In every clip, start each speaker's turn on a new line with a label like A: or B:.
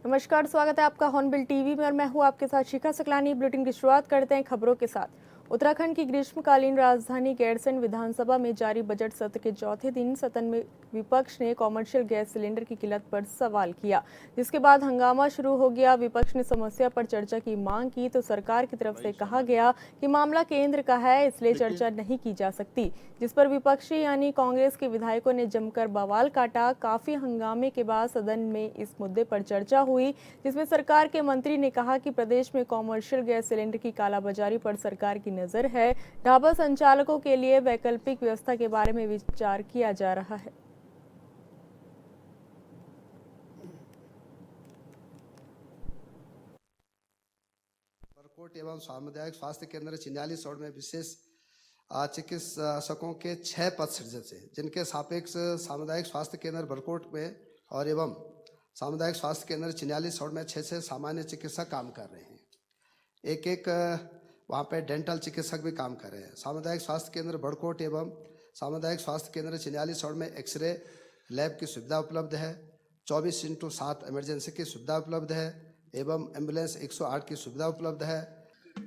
A: नमस्कार, स्वागत है आपका हॉर्नबिल टीवी में और मैं हूं आपके साथ शिखा सकलानी। बुलेटिन की शुरुआत करते हैं खबरों के साथ। उत्तराखंड की ग्रीष्मकालीन राजधानी गैरसैंण विधानसभा में जारी बजट सत्र के चौथे दिन सदन में विपक्ष ने कॉमर्शियल गैस सिलेंडर की किल्लत पर सवाल किया, जिसके बाद हंगामा शुरू हो गया। विपक्ष ने समस्या पर चर्चा की मांग की तो सरकार की तरफ से कहा गया कि मामला केंद्र का है, इसलिए चर्चा नहीं की जा सकती, जिस पर विपक्षी यानी कांग्रेस के विधायकों ने जमकर बवाल काटा। काफी हंगामे के बाद सदन में इस मुद्दे पर चर्चा हुई, जिसमें सरकार के मंत्री ने कहा कि प्रदेश में कॉमर्शियल गैस सिलेंडर की कालाबाजारी पर सरकार की नजर है। ढाबा संचालकों के लिए वैकल्पिक व्यवस्था के बारे में विचार किया जा रहा है।
B: बरकोट एवं सामुदायिक स्वास्थ्य केंद्र चिन्यालीसौड़ में विशेष चिकित्सकों के 6 पद सृजित हैं, जिनके सापेक्ष सामुदायिक स्वास्थ्य केंद्र बरकोट में और एवं सामुदायिक स्वास्थ्य केंद्र चिन्यालीसौड़ में 6 सामान्य चिकित्सक काम कर रहे हैं। एक वहाँ पे डेंटल चिकित्सक भी काम कर रहे हैं। सामुदायिक स्वास्थ्य केंद्र बड़कोट एवं सामुदायिक स्वास्थ्य केंद्र चिन्यालीसौड़ में एक्सरे लैब की सुविधा उपलब्ध है, 24x7 इमरजेंसी की सुविधा उपलब्ध है एवं एम्बुलेंस 108 की सुविधा उपलब्ध है।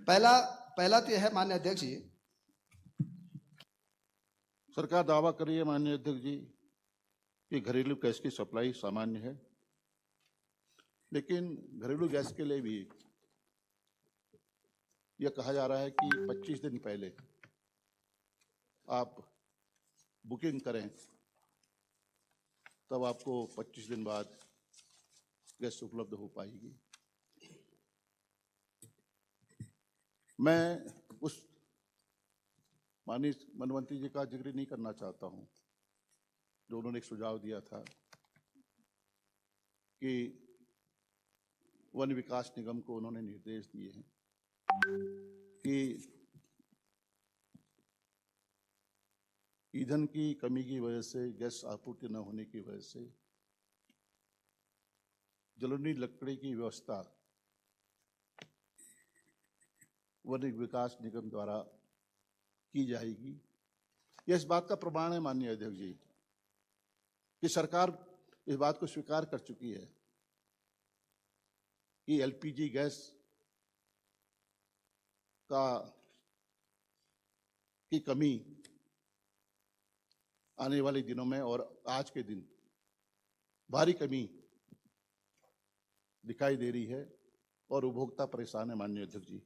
B: पहला तो यह है माननीय अध्यक्ष जी,
C: सरकार दावा कर रही है माननीय अध्यक्ष जी कि घरेलू गैस की सप्लाई सामान्य है, लेकिन घरेलू गैस के लिए भी यह कहा जा रहा है कि 25 दिन पहले आप बुकिंग करें, तब आपको 25 दिन बाद गैस उपलब्ध हो पाएगी। मैं उस माननीय मनमंत्री जी का जिक्र नहीं करना चाहता हूं जो उन्होंने एक सुझाव दिया था कि वन विकास निगम को उन्होंने निर्देश दिए हैं कि ईंधन की कमी की वजह से, गैस आपूर्ति न होने की वजह से जलोढ़ी लकड़ी की व्यवस्था वन विकास निगम द्वारा की जाएगी। यह इस बात का प्रमाण है माननीय अध्यक्ष जी कि सरकार इस बात को स्वीकार कर चुकी है कि एलपीजी गैस की कमी आने वाले दिनों में और आज के दिन भारी कमी दिखाई दे रही है और उपभोक्ता परेशान है। माननीय अध्यक्ष जी,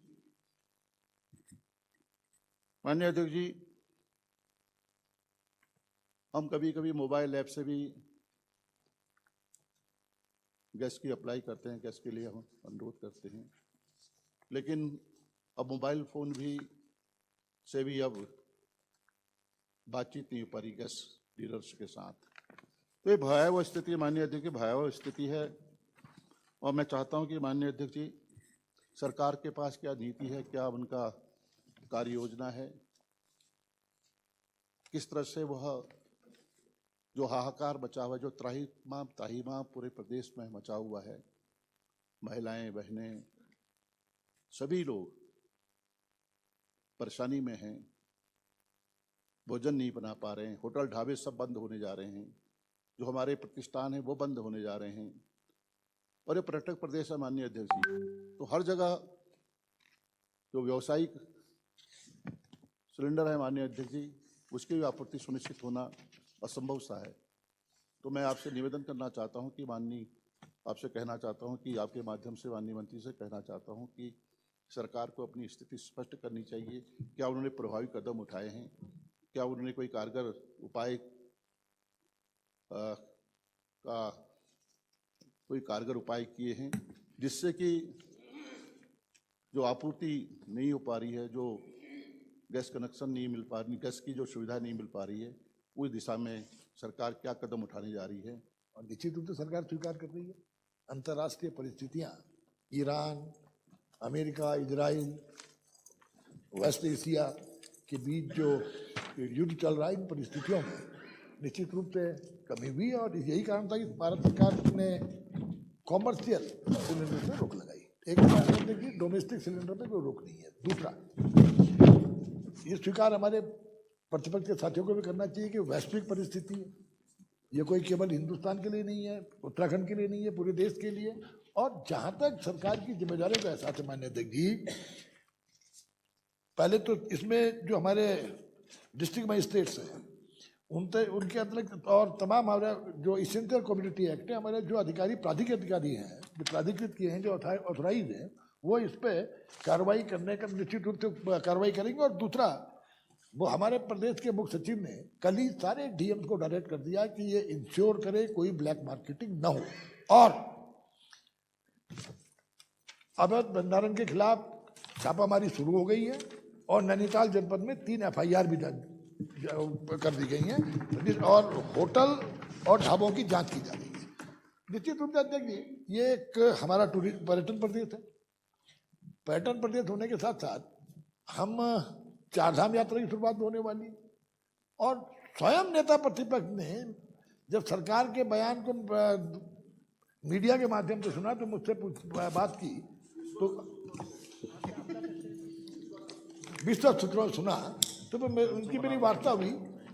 C: माननीय अध्यक्ष जी, हम कभी कभी मोबाइल ऐप से भी गैस की अप्लाई करते हैं, गैस के लिए हम अनुरोध करते हैं, लेकिन अब मोबाइल फोन से भी अब बातचीत नहीं हो पा रही गैस डीलर्स के साथ। तो ये भयावह स्थिति, माननीय अध्यक्ष जी, भयावह स्थिति है। और मैं चाहता हूं कि माननीय अध्यक्ष जी, सरकार के पास क्या नीति है, क्या उनका कार्य योजना है, किस तरह से वह जो हाहाकार मचा हुआ है, जो त्राहिमाम पूरे प्रदेश में मचा हुआ है, महिलाएं, बहनें, सभी लोग परेशानी में हैं, भोजन नहीं बना पा रहे हैं, होटल ढाबे सब बंद होने जा रहे हैं, जो हमारे प्रतिष्ठान हैं वो बंद होने जा रहे हैं, और ये पर्यटक प्रदेश है माननीय अध्यक्ष जी। तो हर जगह जो व्यावसायिक सिलेंडर है माननीय अध्यक्ष जी, उसकी भी आपूर्ति सुनिश्चित होना असंभव सा है। तो मैं आपसे निवेदन करना चाहता हूं कि आपसे कहना चाहता हूं कि आपके माध्यम से माननीय मंत्री से कहना चाहता हूं कि सरकार को अपनी स्थिति स्पष्ट करनी चाहिए। क्या उन्होंने प्रभावी कदम उठाए हैं, क्या उन्होंने कोई कारगर उपाय किए हैं जिससे कि जो आपूर्ति नहीं हो पा रही है, जो गैस कनेक्शन नहीं मिल पा रही, गैस की जो सुविधा नहीं मिल पा रही है, उस दिशा में सरकार क्या कदम उठाने जा रही है।
D: और निश्चित रूप से सरकार स्वीकार कर रही है अंतर्राष्ट्रीय परिस्थितियां, Iran, America, Israel, west Asia के बीच जो युद्ध चल रहा है, इन परिस्थितियों में निश्चित रूप से कमी हुई है। और यही कारण था कि भारत सरकार ने कॉमर्शियल सिलेंडर पर रोक लगाई। एक देखिए, डोमेस्टिक सिलेंडर पे कोई रोक नहीं है। दूसरा, ये स्वीकार हमारे प्रतिपक्ष के साथियों को भी करना चाहिए कि वैश्विक परिस्थिति है, ये कोई केवल हिंदुस्तान के लिए नहीं है, उत्तराखंड के लिए नहीं है, पूरे देश के लिए। और जहां तक सरकार की जिम्मेदारी का एहसास है माननीय अध्यक्ष जी, पहले तो इसमें जो हमारे डिस्ट्रिक्ट मजिस्ट्रेट्स हैं उनके अतिरिक्त और तमाम हमारे जो इसेंशियल कम्युनिटी एक्ट है, हमारे जो अधिकारी प्राधिकृत अधिकारी हैं, जो प्राधिकृत किए हैं, जो ऑथराइज हैं, वो इस पे कार्रवाई करने का निश्चित रूप से कार्रवाई करेंगे। और दूसरा, वो हमारे प्रदेश के मुख्य सचिव ने कल ही सारे डीएम्स को डायरेक्ट कर दिया कि ये इंश्योर करे कोई ब्लैक मार्केटिंग न हो। और अवैध भंडारण के खिलाफ छापामारी शुरू हो गई है और नैनीताल जनपद में 3 FIR भी कर दी गई हैं और होटल और ढाबों की जांच की जा रही है। निश्चित रूप से अध्यक्ष जी, ये एक हमारा पर्यटन प्रदेश है। पर्यटन प्रदेश होने के साथ साथ हम 4 धाम यात्रा की शुरुआत होने वाली, और स्वयं नेता प्रतिपक्ष ने जब सरकार के बयान को मीडिया के माध्यम से सुना तो मुझसे बात की, तो विस्तृत सूत्रों सुना तो उनकी मेरी वार्ता हुई,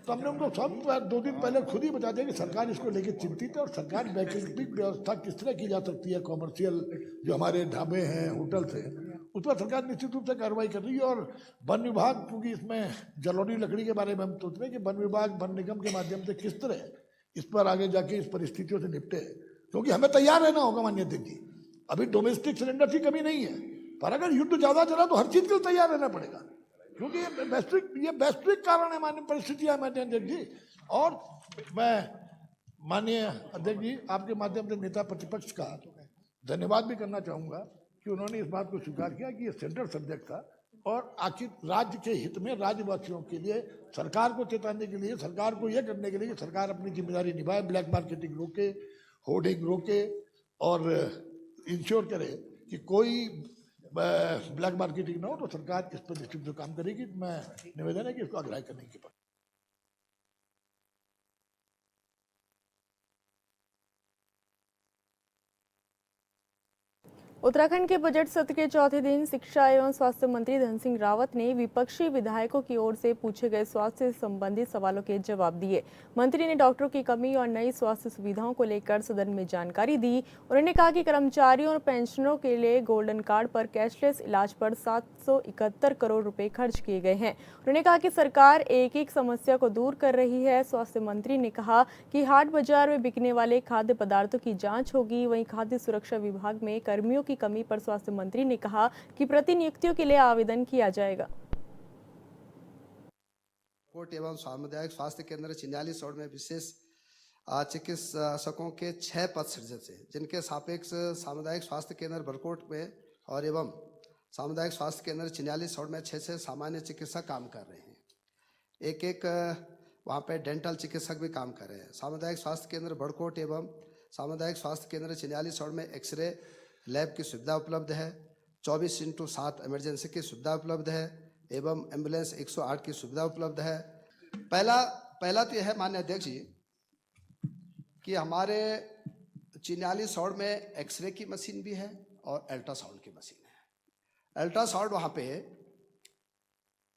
D: तो हमने उनको सब 2 दिन पहले खुद ही बता दिया कि सरकार इसको लेकर चिंतित है और सरकार वैकल्पिक व्यवस्था किस तरह की जा सकती है, कॉमर्शियल जो हमारे ढाबे हैं, होटल्स हैं, उस पर सरकार निश्चित रूप से कार्रवाई कर रही है। और वन विभाग, क्योंकि इसमें जलोढ़ी लकड़ी के बारे में हम सोच रहे हैं कि वन विभाग वन निगम के माध्यम से किस तरह इस पर आगे जाके इस परिस्थितियों से निपटे, क्योंकि हमें तैयार रहना होगा माननीय अध्यक्ष जी। अभी डोमेस्टिक सिलेंडर की कमी नहीं है, पर अगर युद्ध ज्यादा चला तो हर चीज के लिए तैयार रहना पड़ेगा, क्योंकि ये वैश्विक कारण है, माननीय परिस्थितियां माननीय अध्यक्ष जी। और मैं माननीय अध्यक्ष जी आपके माध्यम से नेता प्रतिपक्ष का धन्यवाद भी करना चाहूंगा कि उन्होंने इस बात को स्वीकार किया कि ये सेंट्रल सब्जेक्ट था और आखिर राज्य के हित में, राज्यवासियों के लिए, सरकार को चेताने के लिए, सरकार को यह करने के लिए कि सरकार अपनी जिम्मेदारी निभाए, ब्लैक मार्केटिंग रोके, होर्डिंग रोके और इंश्योर करे कि कोई ब्लैक मार्केटिंग ना हो, तो सरकार इस पर निश्चित रूप से काम करेगी। मैं निवेदन है कि इसको अग्राह्य करने की बात।
A: उत्तराखंड के बजट सत्र के चौथे दिन शिक्षा एवं स्वास्थ्य मंत्री धन सिंह रावत ने विपक्षी विधायकों की ओर से पूछे गए स्वास्थ्य से संबंधित सवालों के जवाब दिए। मंत्री ने डॉक्टरों की कमी और नई स्वास्थ्य सुविधाओं को लेकर सदन में जानकारी दी। उन्होंने कहा कि कर्मचारियों और पेंशनरों के लिए गोल्डन कार्ड पर कैशलेस इलाज पर 771 करोड़ रुपए खर्च किए गए हैं। उन्होंने कहा कि सरकार एक एक समस्या को दूर कर रही है। स्वास्थ्य मंत्री ने कहा कि हाट बाजार में बिकने वाले खाद्य पदार्थों की जाँच होगी। वहीं खाद्य सुरक्षा विभाग में कर्मियों की कमी पर स्वास्थ्य मंत्री ने कहा कि प्रतिनियुक्तियों के लिए आवेदन किया जाएगा।
B: कोट एवं सामुदायिक स्वास्थ्य केंद्र चिन्यालीसौड़ में विशेष चिकित्सकों के 6 पद सृजित हैं, जिनके सापेक्ष सामुदायिक स्वास्थ्य केंद्र बरकोट में और एवं सामुदायिक स्वास्थ्य केंद्र चिन्यालीसौड़ में 6 सामान्य चिकित्सक काम कर रहे हैं। एक वहाँ पे डेंटल चिकित्सक भी काम कर रहे हैं। सामुदायिक स्वास्थ्य केंद्र बड़कोट एवं सामुदायिक स्वास्थ्य केंद्र चिन्यालीसौड़ में एक्सरे लैब की सुविधा उपलब्ध है, 24x7 इमरजेंसी की सुविधा उपलब्ध है एवं एम्बुलेंस 108 की सुविधा उपलब्ध है। पहला तो यह है माननीय अध्यक्ष जी कि हमारे चिन्यालीसौड़ में एक्सरे की मशीन भी है और अल्ट्रासाउंड की मशीन है। अल्ट्रासाउंड वहाँ पे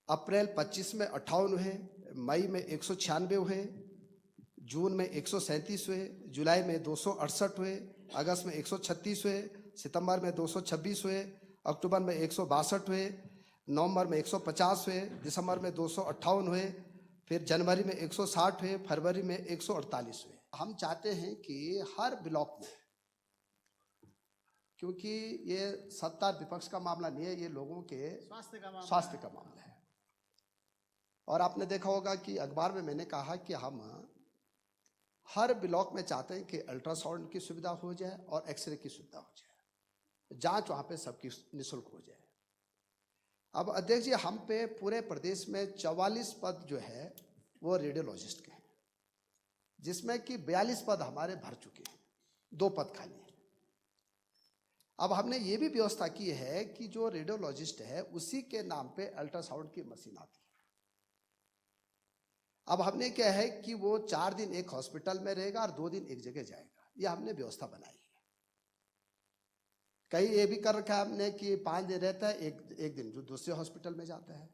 B: अप्रैल 25 में 58 हुए, मई में 196 हुए, जून में 137 हुए, जुलाई में 268 हुए, अगस्त में 136 हुए, सितंबर में 226 हुए, अक्टूबर में 162 हुए, नवंबर में 150 हुए, दिसंबर में 258 हुए, फिर जनवरी में 160 हुए, फरवरी में 148 हुए। हम चाहते हैं कि हर ब्लॉक में, क्योंकि ये सत्ता विपक्ष का मामला नहीं है, ये लोगों के स्वास्थ्य का मामला है। और आपने देखा होगा कि अखबार में मैंने कहा कि हम हर ब्लॉक में चाहते हैं कि अल्ट्रासाउंड की सुविधा हो जाए और एक्सरे की सुविधा हो जाए, जांच वहाँ पे सबकी निःशुल्क हो जाए। अब अध्यक्ष जी, हम पे पूरे प्रदेश में 44 पद जो है वो रेडियोलॉजिस्ट के हैं, जिसमें कि 42 पद हमारे भर चुके हैं, 2 पद खाली हैं। अब हमने ये भी व्यवस्था की है कि जो रेडियोलॉजिस्ट है उसी के नाम पे अल्ट्रासाउंड की मशीन आती है। अब हमने क्या है कि वो 4 दिन एक हॉस्पिटल में रहेगा और 2 दिन एक जगह जाएगा, ये हमने व्यवस्था बनाई है। कहीं ये भी कर रखा है हमने कि 5 दिन रहता है, एक दिन जो दूसरे हॉस्पिटल में जाता है।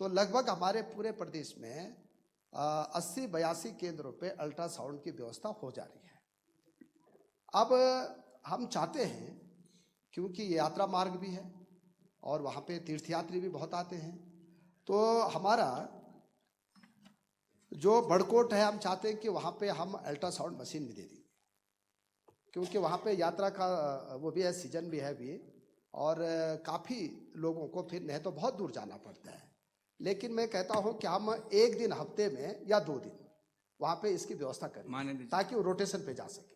B: तो लगभग हमारे पूरे प्रदेश में 80-82 केंद्रों पे अल्ट्रासाउंड की व्यवस्था हो जा रही है। अब हम चाहते हैं, क्योंकि ये यात्रा मार्ग भी है और वहाँ पे तीर्थयात्री भी बहुत आते हैं, तो हमारा जो बड़कोट है, हम चाहते हैं कि वहाँ पे हम अल्ट्रासाउंड मशीन भी दे देंगे, क्योंकि वहाँ पे यात्रा का वो भी है, सीजन भी है अभी, और काफ़ी लोगों को फिर नहीं तो बहुत दूर जाना पड़ता है। लेकिन मैं कहता हूँ कि हम एक दिन हफ्ते में या 2 दिन वहाँ पे इसकी व्यवस्था करें ताकि वो रोटेशन पे जा सके।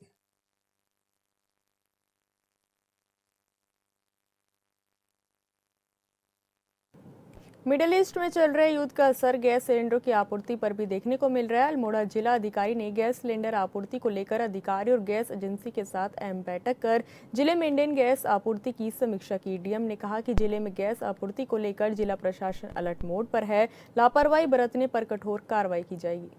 A: मिडिल ईस्ट में चल रहे युद्ध का असर गैस सिलेंडरों की आपूर्ति पर भी देखने को मिल रहा है। अल्मोड़ा जिला अधिकारी ने गैस सिलेंडर आपूर्ति को लेकर अधिकारी और गैस एजेंसी के साथ अहम बैठक कर जिले में इंडियन गैस आपूर्ति की समीक्षा की। डीएम ने कहा कि जिले में गैस आपूर्ति को लेकर जिला प्रशासन अलर्ट मोड पर है, लापरवाही बरतने पर कठोर कार्रवाई की जाएगी।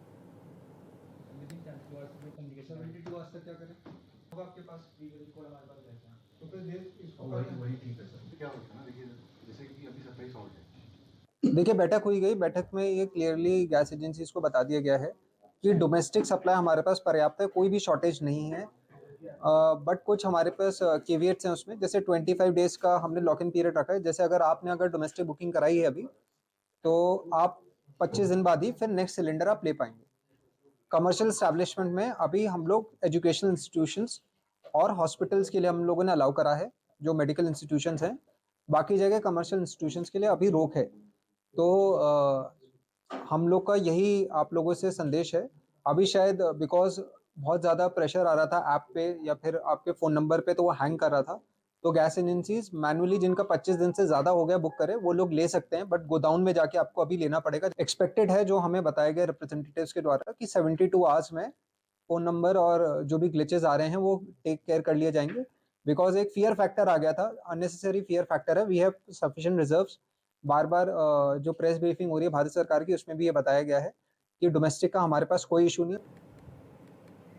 E: देखिए, बैठक हुई गई। बैठक में ये क्लियरली गैस एजेंसीज को बता दिया गया है कि डोमेस्टिक सप्लाई हमारे पास पर्याप्त है, कोई भी शॉर्टेज नहीं है। बट कुछ हमारे पास केवियट्स हैं उसमें, जैसे 25 डेज का हमने लॉक इन पीरियड रखा है। जैसे अगर डोमेस्टिक बुकिंग कराई है अभी, तो आप 25 दिन बाद ही फिर नेक्स्ट सिलेंडर आप ले पाएंगे। कमर्शियल एस्टैब्लिशमेंट में अभी हम लोग एजुकेशनल इंस्टीट्यूशंस और हॉस्पिटल्स के लिए हम लोगों ने अलाउ करा है, जो मेडिकल इंस्टीट्यूशंस हैं। बाकी जगह कमर्शियल इंस्टीट्यूशंस के लिए अभी रोक है। तो हम लोग का यही आप लोगों से संदेश है। अभी शायद बिकॉज बहुत ज़्यादा प्रेशर आ रहा था ऐप पे या फिर आपके फ़ोन नंबर पे, तो वो हैंग कर रहा था। तो गैस एजेंसीज मैनुअली जिनका 25 दिन से ज़्यादा हो गया बुक करे, वो लोग ले सकते हैं, बट गोदाउन में जाके आपको अभी लेना पड़ेगा। एक्सपेक्टेड है, जो हमें बताया गया रिप्रेजेंटेटिव्स के द्वारा, कि 72 आवर्स में फ़ोन नंबर और जो भी ग्लिचेस आ रहे हैं वो टेक केयर कर लिए जाएंगे। बिकॉज एक फियर फैक्टर आ गया था, अननेसेसरी फियर फैक्टर है। We have sufficient reserves. बार बार जो प्रेस ब्रीफिंग हो रही है भारत सरकार की, उसमें भी ये बताया गया है कि डोमेस्टिक का हमारे पास कोई इशू नहीं है।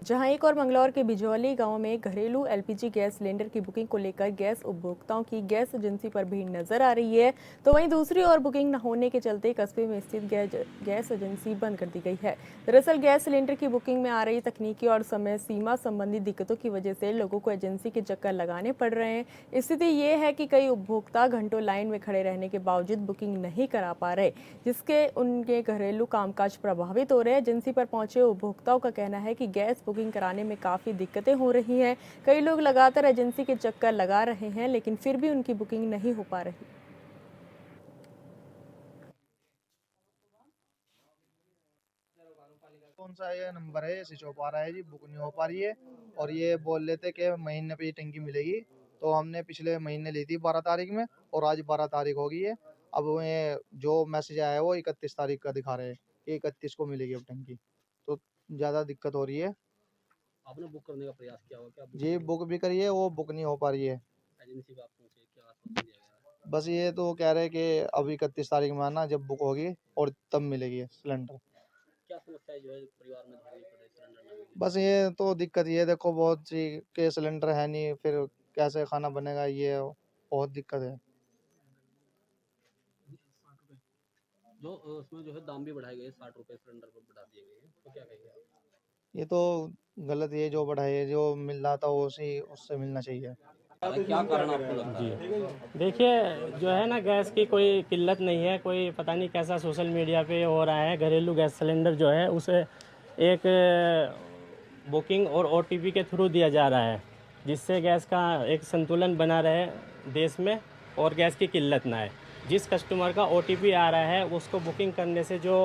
A: जहां एक और मंगलौर के बिजौली गांव में घरेलू एलपीजी गैस सिलेंडर की बुकिंग को लेकर गैस उपभोक्ताओं की गैस एजेंसी पर भीड़ नजर आ रही है, तो वहीं दूसरी ओर बुकिंग न होने के चलते कस्बे में स्थित गैस एजेंसी बंद कर दी गई है। दरअसल गैस सिलेंडर की बुकिंग में आ रही तकनीकी और समय सीमा संबंधी दिक्कतों की वजह से लोगों को एजेंसी के चक्कर लगाने पड़ रहे हैं। स्थिति ये है कि कई उपभोक्ता घंटों लाइन में खड़े रहने के बावजूद बुकिंग नहीं करा पा रहे, जिसके उनके घरेलू कामकाज प्रभावित हो रहे हैं। एजेंसी पर पहुंचे उपभोक्ताओं का कहना है कि गैस बुकिंग कराने में काफ़ी दिक्कतें हो रही हैं। कई लोग लगातार एजेंसी के चक्कर लगा रहे हैं, लेकिन फिर भी उनकी बुकिंग नहीं हो पा रही।
F: कौन सा ये नंबर है, स्विच ऑफ आ रहा है जी, बुक नहीं हो पा रही है। और ये बोल लेते कि महीने पे ये टंकी मिलेगी, तो हमने पिछले महीने ली थी 12 तारीख में, और आज 12 तारीख हो गई है। अब ये जो मैसेज आया है वो 31 तारीख का दिखा रहे हैं कि 31 को मिलेगी अब टंकी, तो ज़्यादा दिक्कत हो रही है।
G: आपने बुक करने का प्रयास किया होगा क्या?
F: जी बुक भी करी है, वो बुक नहीं हो पा रही है।
G: एजेंसी को आप पहुंचे, क्या आश्वासन दिया गया है?
F: बस ये तो कह रहे हैं कि अब 31 तारीख में आना, जब बुक होगी और तब मिलेगी सिलेंडर।
G: क्या समस्या जो है परिवार में झेलनी पड़ रही है सिलेंडर ना मिलने
F: बस ये तो दिक्कत ये है, देखो बहुत सी के सिलेंडर है नहीं, फिर कैसे खाना बनेगा, ये बहुत दिक्कत है।
G: की? जो उसमें जो है दाम भी बढ़ाए गए, 60 रुपए सिलेंडर पर बढ़ा दिए गए हैं, तो क्या कहेंगे आप?
F: ये तो गलत है, जो बढ़ाई है, जो मिल रहा था वो उसी उससे मिलना चाहिए।
G: क्या कारण आपको लगता है?
H: देखिए, जो है ना, गैस की कोई किल्लत नहीं है। कोई पता नहीं कैसा सोशल मीडिया पे हो रहा है। घरेलू गैस सिलेंडर जो है उसे एक बुकिंग और ओटीपी के थ्रू दिया जा रहा है, जिससे गैस का एक संतुलन बना रहे देश में और गैस की किल्लत ना आए। जिस कस्टमर का ओटीपी आ रहा है उसको बुकिंग करने से जो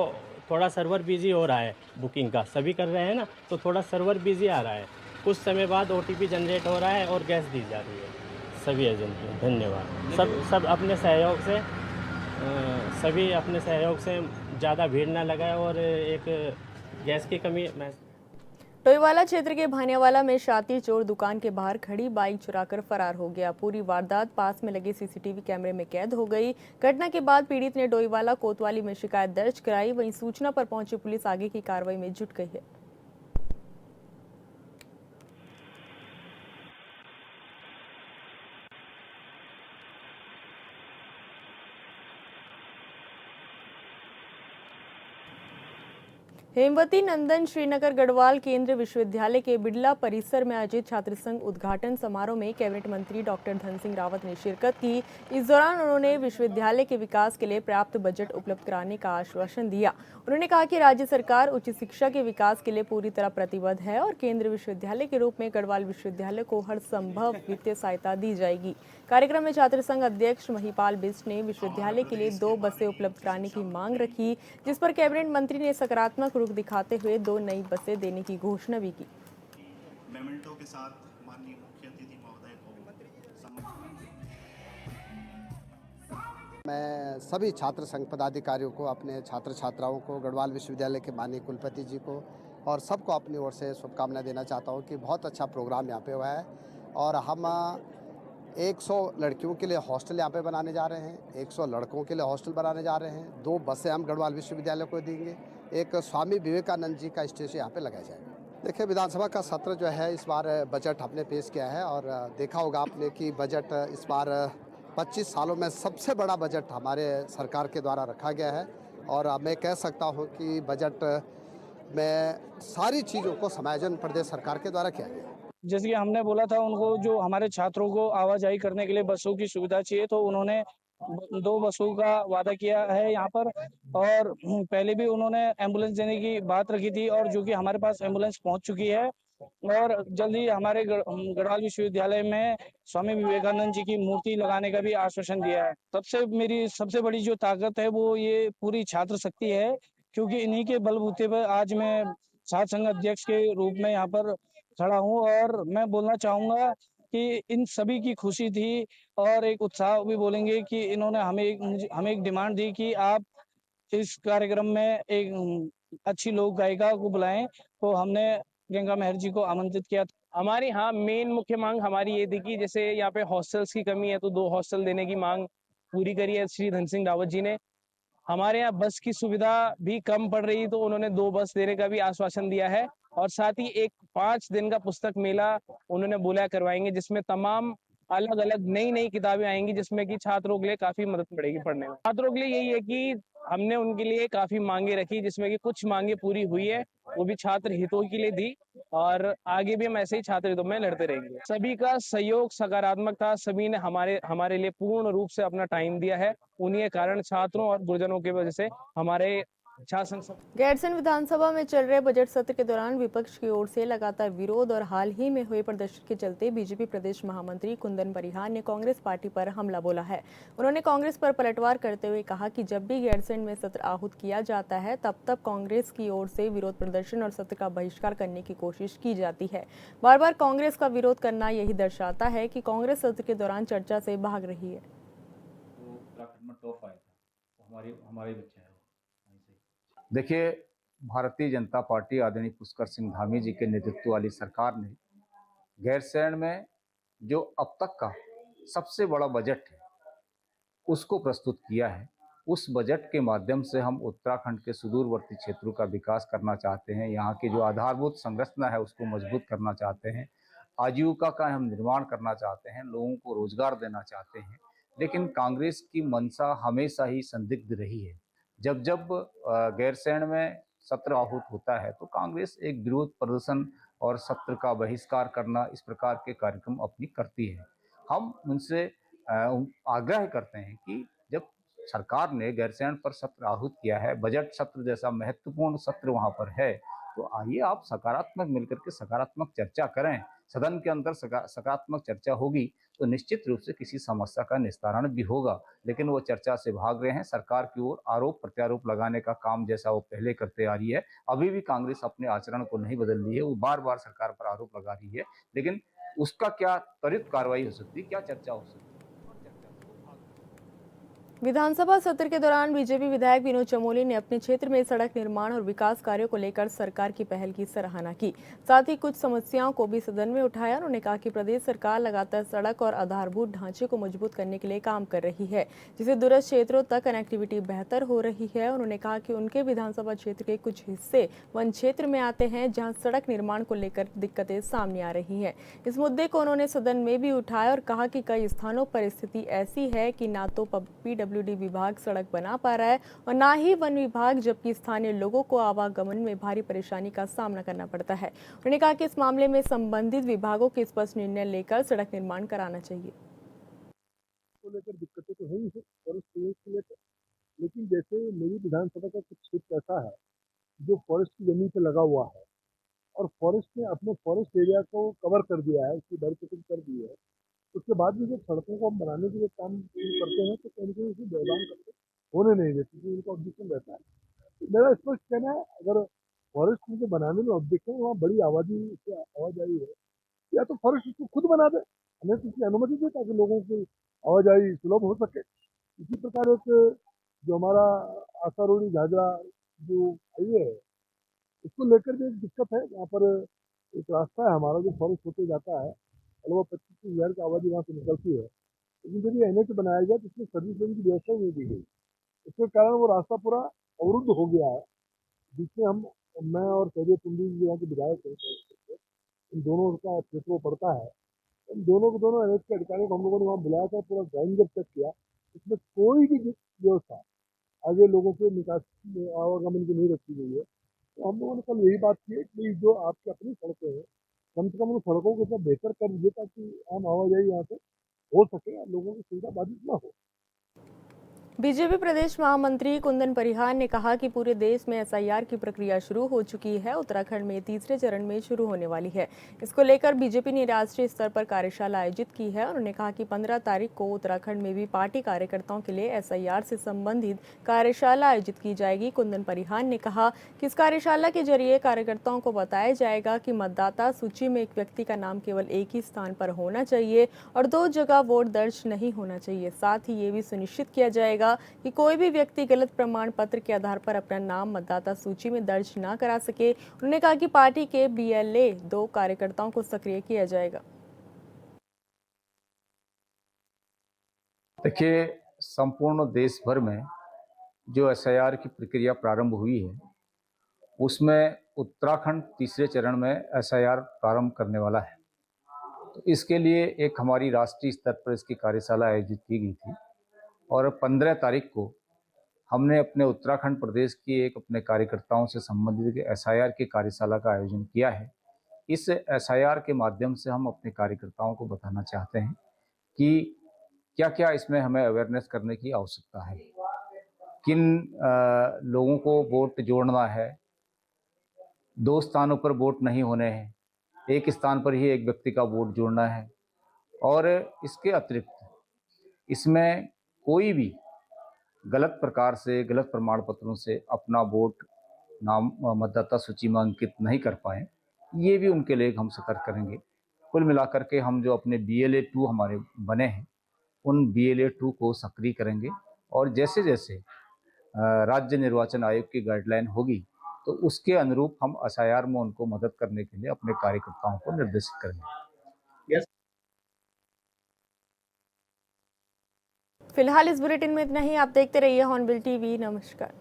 H: थोड़ा सर्वर बिजी हो रहा है, बुकिंग का सभी कर रहे हैं ना, तो थोड़ा सर्वर बिजी आ रहा है। कुछ समय बाद ओटीपी जनरेट हो रहा है और गैस दी जा रही है सभी एजेंसी। धन्यवाद। सब अपने सहयोग से सभी अपने सहयोग से ज़्यादा भीड़ ना लगाए और एक गैस की कमी
A: टोईवाला क्षेत्र के भानियावाला में शातिर चोर दुकान के बाहर खड़ी बाइक चुराकर फरार हो गया। पूरी वारदात पास में लगे सीसीटीवी कैमरे में कैद हो गई। घटना के बाद पीड़ित ने डोईवाला कोतवाली में शिकायत दर्ज कराई। वहीं सूचना पर पहुंची पुलिस आगे की कार्रवाई में जुट गई है। हेमवती नंदन श्रीनगर गढ़वाल केंद्रीय विश्वविद्यालय के बिड़ला परिसर में आयोजित छात्र संघ उद्घाटन समारोह में कैबिनेट मंत्री डॉक्टर धन सिंह रावत ने शिरकत की। इस दौरान उन्होंने विश्वविद्यालय के विकास के लिए पर्याप्त बजट उपलब्ध कराने का आश्वासन दिया। उन्होंने कहा कि राज्य सरकार उच्च शिक्षा के विकास के लिए पूरी तरह प्रतिबद्ध है और केंद्रीय विश्वविद्यालय के रूप में गढ़वाल विश्वविद्यालय को हर संभव वित्तीय सहायता दी जाएगी। कार्यक्रम में छात्र संघ अध्यक्ष महिपाल बिष्ट ने विश्वविद्यालय के लिए 2 बसें उपलब्ध कराने की मांग रखी, जिस पर कैबिनेट मंत्री ने सकारात्मक रुख दिखाते हुए 2 नई बसें देने की घोषणा भी की।
I: मेमेंटो के साथ माननीय मुख्य अतिथि महोदय को
B: मैं सभी छात्र संघ पदाधिकारियों को, अपने छात्र छात्राओं को, गढ़वाल विश्वविद्यालय के माननीय कुलपति जी को और सबको अपनी ओर से शुभकामनाएं देना चाहता हूं कि बहुत अच्छा प्रोग्राम यहाँ पे हुआ है और हम 100 लड़कियों के लिए हॉस्टल यहाँ पे बनाने जा रहे हैं, 100 लड़कों के लिए हॉस्टल बनाने जा रहे हैं, 2 बसें हम गढ़वाल विश्वविद्यालय को देंगे, एक स्वामी विवेकानंद जी का स्टेशन यहाँ पे लगाया जाएगा। देखिए, विधानसभा का सत्र जो है इस बार बजट हमने पेश किया है और देखा होगा आपने कि बजट इस बार 25 सालों में सबसे बड़ा बजट हमारे सरकार के द्वारा रखा गया है और मैं कह सकता हूँ कि बजट में सारी चीज़ों को समायोजन प्रदेश सरकार के द्वारा किया गया है।
J: जैसे कि हमने बोला था उनको, जो हमारे छात्रों को आवाजाही करने के लिए बसों की सुविधा चाहिए, तो उन्होंने 2 बसों का वादा किया है यहाँ पर। और पहले भी उन्होंने एम्बुलेंस देने की बात रखी थी और जो कि हमारे पास एम्बुलेंस पहुँच चुकी है और जल्दी हमारे गढ़वाल विश्वविद्यालय में स्वामी विवेकानंद जी की मूर्ति लगाने का भी आश्वासन दिया है। मेरी सबसे बड़ी जो ताकत है वो ये पूरी छात्र शक्ति है, क्योंकि इन्हीं के बलबूते पर आज मैं छात्र संघ अध्यक्ष के रूप में यहाँ पर खड़ा हूँ। और मैं बोलना चाहूँगा कि इन सभी की खुशी थी और एक उत्साह भी बोलेंगे कि इन्होंने हमें एक डिमांड दी कि आप इस कार्यक्रम में एक अच्छी लोक गायिका को बुलाएं, तो हमने प्रियंका मेहर जी को आमंत्रित किया। हमारी मेन मुख्य मांग हमारी ये थी कि जैसे यहाँ पे हॉस्टल्स की कमी है, तो 2 हॉस्टल देने की मांग पूरी करी है श्री धन सिंह रावत जी ने। हमारे यहाँ बस की सुविधा भी कम पड़ रही, तो उन्होंने 2 बस देने का भी आश्वासन दिया है और साथ ही एक 5 दिन का पुस्तक मेला उन्होंने बोला करवाएंगे, जिसमें तमाम अलग अलग नई किताबें आएंगी, जिसमें कि छात्रों के लिए काफी मदद पड़ेगी पढ़ने में। छात्रों के लिए यही है कि हमने उनके लिए काफी मांगे रखी, जिसमें कि कुछ मांगे पूरी हुई है, वो भी छात्र हितों के लिए दी और आगे भी हम ऐसे ही छात्र हितों में लड़ते रहेंगे। सभी का सहयोग सकारात्मक था, सभी ने हमारे लिए पूर्ण रूप से अपना टाइम दिया है। उन्हीं कारण छात्रों और गुरुजनों की वजह से हमारे
A: गैरसैंण विधानसभा में चल रहे बजट सत्र के दौरान विपक्ष की ओर से लगातार विरोध और हाल ही में हुए प्रदर्शन के चलते बीजेपी प्रदेश महामंत्री कुंदन परिहार ने कांग्रेस पार्टी पर हमला बोला है। उन्होंने कांग्रेस पर पलटवार करते हुए कहा कि जब भी गैरसैंण में सत्र आहूत किया जाता है तब कांग्रेस की ओर से विरोध प्रदर्शन और सत्र का बहिष्कार करने की कोशिश की जाती है। बार बार कांग्रेस का विरोध करना यही दर्शाता है कि कांग्रेस सत्र के दौरान चर्चा से भाग रही है।
K: देखिए, भारतीय जनता पार्टी आदरणीय पुष्कर सिंह धामी जी के नेतृत्व वाली सरकार ने गैरसैंण में जो अब तक का सबसे बड़ा बजट है उसको प्रस्तुत किया है। उस बजट के माध्यम से हम उत्तराखंड के सुदूरवर्ती क्षेत्रों का विकास करना चाहते हैं, यहाँ की जो आधारभूत संरचना है उसको मजबूत करना चाहते हैं, आजीविका का हम निर्माण करना चाहते हैं, लोगों को रोजगार देना चाहते हैं। लेकिन कांग्रेस की मंशा हमेशा ही संदिग्ध रही है। जब गैरसैंण में सत्र आहूत होता है तो कांग्रेस एक विरोध प्रदर्शन और सत्र का बहिष्कार करना, इस प्रकार के कार्यक्रम अपनी करती है। हम उनसे आग्रह करते हैं कि जब सरकार ने गैरसैंण पर सत्र आहूत किया है, बजट सत्र जैसा महत्वपूर्ण सत्र वहां पर है, तो आइए आप सकारात्मक मिलकर के सकारात्मक चर्चा करें। सदन के अंदर सकारात्मक चर्चा होगी तो निश्चित रूप से किसी समस्या का निस्तारण भी होगा। लेकिन वो चर्चा से भाग रहे हैं, सरकार की ओर आरोप प्रत्यारोप लगाने का काम जैसा वो पहले करते आ रही है। अभी भी कांग्रेस अपने आचरण को नहीं बदल रही है, वो बार बार सरकार पर आरोप लगा रही है, लेकिन उसका क्या त्वरित कार्रवाई हो सकती है, क्या चर्चा हो सकती है।
A: विधानसभा सत्र के दौरान बीजेपी विधायक विनोद चमोली ने अपने क्षेत्र में सड़क निर्माण और विकास कार्यों को लेकर सरकार की पहल की सराहना की। साथ ही कुछ समस्याओं को भी सदन में उठाया। उन्होंने कहा कि प्रदेश सरकार लगातार सड़क और आधारभूत ढांचे को मजबूत करने के लिए काम कर रही है, जिससे दूरस्थ क्षेत्रों तक कनेक्टिविटी बेहतर हो रही है। उन्होंने कहा कि उनके विधानसभा क्षेत्र के कुछ हिस्से वन क्षेत्र में आते हैं, जहाँ सड़क निर्माण को लेकर दिक्कतें सामने आ रही हैं। इस मुद्दे को उन्होंने सदन में भी उठाया और कहा कि कई स्थानों पर स्थिति ऐसी है कि ना तो PWD पीडब्ल्यूडी विभाग सड़क बना पा रहा है और ना ही वन विभाग, जबकि स्थानीय लोगों को आवागमन में भारी परेशानी का सामना करना पड़ता है। उन्होंने कहा कि इस मामले में संबंधित विभागों के स्पष्ट निर्णय लेकर सड़क निर्माण कराना चाहिए।
D: को लेकर दिक्कतें तो है ही है फॉरेस्ट क्लियरेंस को लेकर, लेकिन जैसे मेरी विधानसभा का कुछ क्षेत्र ऐसा है जो फॉरेस्ट की जमीन पे लगा हुआ है और फॉरेस्ट ने अपने फॉरेस्ट एरिया को कवर कर दिया है, उसकी बैरिकेडिंग कर दी है। उसके बाद भी जब सड़कों को हम बनाने के लिए काम शुरू करते हैं तो कहीं ना कहीं उसे व्यवधान करते होने नहीं देते, क्योंकि उनका ऑब्जेक्शन रहता है। तो मेरा स्पष्ट कहना है, अगर फॉरेस्ट मुझे बनाने में ऑब्जेक्शन है, वहाँ बड़ी आबादी से आवाजाही है, या तो फॉरेस्ट उसको खुद बना दे, हमें तो उसकी अनुमति दे ताकि लोगों की आवाजाही सुलभ हो सके। इसी प्रकार एक जो हमारा आसारोड़ी झाझरा जो हाईवे है, उसको लेकर भी एक दिक्कत है। यहाँ पर एक रास्ता है हमारा जो फॉरेस्ट होते जाता है, लगभग 25,000 की आबादी वहाँ से निकलती है, लेकिन जब ये NH बनाया गया तो इसमें सर्विस लेने की व्यवस्था नहीं दी गई। इसके कारण वो रास्ता पूरा अवरुद्ध हो गया है। बीच में मैं और सैयद कुंडी जो यहाँ के विधायक हैं, इन दोनों का क्षेत्र वो पड़ता है। इन दोनों को दोनों NH के अधिकारियों को हम लोगों ने वहाँ बुलाया था, पूरा ड्राइंग जब चेक किया, इसमें कोई भी व्यवस्था आगे लोगों के निकास आवागमन की नहीं रखी गई है। तो हम लोगों ने कल यही बात की है कि जो आपकी अपनी सड़कें हैं, कम से कम उन सड़कों को इतना बेहतर कर दीजिए ताकि आम आवाजाही यहाँ से हो सके और लोगों की सुविधा बाधित न हो।
A: बीजेपी प्रदेश महामंत्री कुंदन परिहार ने कहा कि पूरे देश में SIR की प्रक्रिया शुरू हो चुकी है, उत्तराखंड में तीसरे चरण में शुरू होने वाली है। इसको लेकर बीजेपी ने राष्ट्रीय स्तर पर कार्यशाला आयोजित की है। उन्होंने कहा कि 15 तारीख को उत्तराखंड में भी पार्टी कार्यकर्ताओं के लिए SIR से संबंधित कार्यशाला आयोजित की जाएगी। कुंदन परिहार ने कहा कि इस कार्यशाला के जरिए कार्यकर्ताओं को बताया जाएगा कि मतदाता सूची में एक व्यक्ति का नाम केवल एक ही स्थान पर होना चाहिए और 2 जगह वोट दर्ज नहीं होना चाहिए। साथ ही ये भी सुनिश्चित किया जाएगा कि कोई भी व्यक्ति गलत प्रमाण पत्र के आधार पर अपना नाम मतदाता सूची में दर्ज न करा सके। उन्होंने कहा कि पार्टी के BLA 2 कार्यकर्ताओं को सक्रिय किया जाएगा।
K: देखिए, संपूर्ण देश भर में जो SIR की प्रक्रिया प्रारंभ हुई है, उसमें उत्तराखंड तीसरे चरण में SIR प्रारंभ करने वाला है। तो इसके लिए एक हमारी राष्ट्रीय स्तर पर इसकी कार्यशाला आयोजित की गई थी और 15 तारीख को हमने अपने उत्तराखंड प्रदेश के एक अपने कार्यकर्ताओं से संबंधित SIR की कार्यशाला का आयोजन किया है। इस SIR के माध्यम से हम अपने कार्यकर्ताओं को बताना चाहते हैं कि क्या क्या इसमें हमें अवेयरनेस करने की आवश्यकता है, किन लोगों को वोट जोड़ना है, 2 स्थानों पर वोट नहीं होने हैं, एक स्थान पर ही एक व्यक्ति का वोट जोड़ना है और इसके अतिरिक्त इसमें कोई भी गलत प्रकार से गलत प्रमाण पत्रों से अपना वोट नाम मतदाता सूची में अंकित नहीं कर पाए, ये भी उनके लिए हम सतर्क करेंगे। कुल मिलाकर के हम जो अपने BLA 2 हमारे बने हैं, उन BLA 2 को सक्रिय करेंगे और जैसे जैसे राज्य निर्वाचन आयोग की गाइडलाइन होगी तो उसके अनुरूप हम SIR में उनको मदद करने के लिए अपने कार्यकर्ताओं को निर्देशित करेंगे।
A: फिलहाल इस बुलेटिन में इतना ही। आप देखते रहिए हॉर्नबिल TV। नमस्कार।